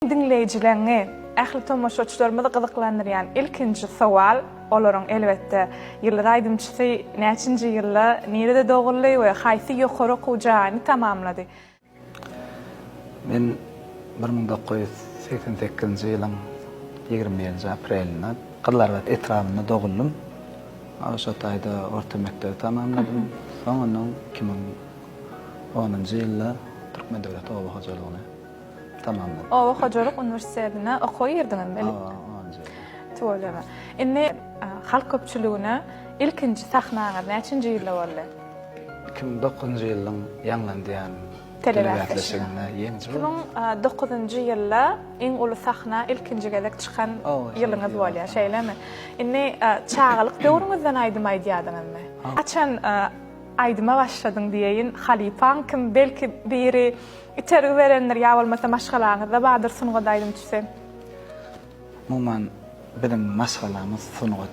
Dinleyicilerini, ähli tomoşaçylarymyzy gyzyklandyrýan ilkinji sowal olaryň elbetde ýyllar aýdymçysy näçinji ýylda nerede dogurly we haýsy ýokary okuwjany tamamlady? Men 1988-nji ýylyň 20 aprelinde Qızlarbat etrafynda doguldım. Oşo taýda orta mektebi tamamladym. Soňra 2010-njy ýylda Türkmen Döwlet Owa hojalygyny tamamladım. Owa hojalyk universitetine okuw ýerdiňiz beli. Toýlama. Indi halk köpçüligine ilkinji sahnaňyz näçinji ýylda boldy? 2009-njy ýylyň ýanglandyýan Televiziýonda ýeňji. 2009-njy ýylda iň uly sahna ilkinji gezek çykan ýylyňyz bolýar, şeýlemi? Indi çağalyk döwrüňizden aýdym aýdýadyňyzmy? Açan aýdyma başladyň diýeýin, halipaň kim belki biri itergi berenler ýa bolmasa maşgalaňyzda badyr sunuga aýdym düşse. Mumman bilim maşgalamyz sunuga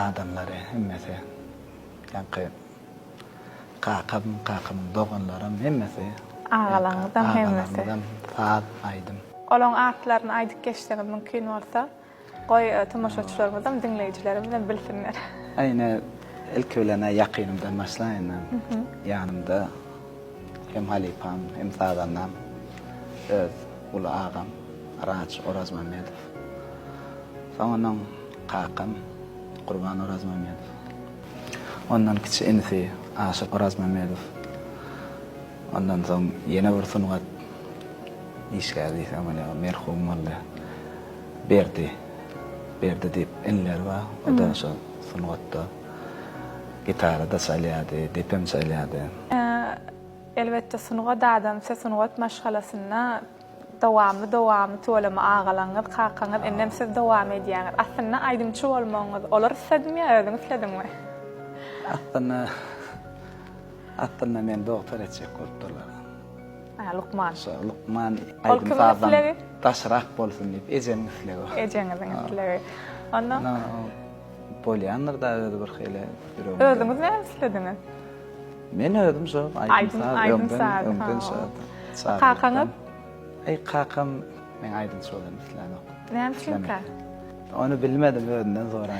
adamlary hemmesi. Ýa-ni kakam doganlarym hemmesi. Ağalaňyzdan hemmesi. Saat aýdym. Olaň atlaryny aýdyp geçdiňiz mümkin bolsa, goý tomoşaçylarymyzdan, dinleýijilerimizden bilsinler. Aýna ilk ölene ýakynymdan başlaýan. Ýanymda hem halipam hem sadanam öz uly agam Raç Orazmamedow. Soňra kakam Gurban Orazmamedow. Ondan kiçi enisi Aşyk Orazmamedow. Ondan soň ýene bir sunugat işgädi samala merhum boldy. Berdi diýip enler bar. O da şo sunugatda gitara da çalýady, depem çalýady. Elbette sunuga dadam, sunugat maşgalasyna dowamly tolama agalaňyz, kakaňyz ennem siz dowam edýäňiz. Aslynda aýdymçy bolmaňyz olar isledimi, özüňiz isledimiňmi? Aslynda men doktor etjek bolupdylar. Lukman. Lukman aýdym taşrak bolsun diýip ejeňiz islegi. Ejeňiz islegi. Ondan bolýanlar da bir hyle. Özüňiz näme islediniz? Men ödüm şo aýdym saat. Kakaňyz? Kakam men aýdym şolan isledim. Näme üçin? Onu bilmedim ödünden sonra.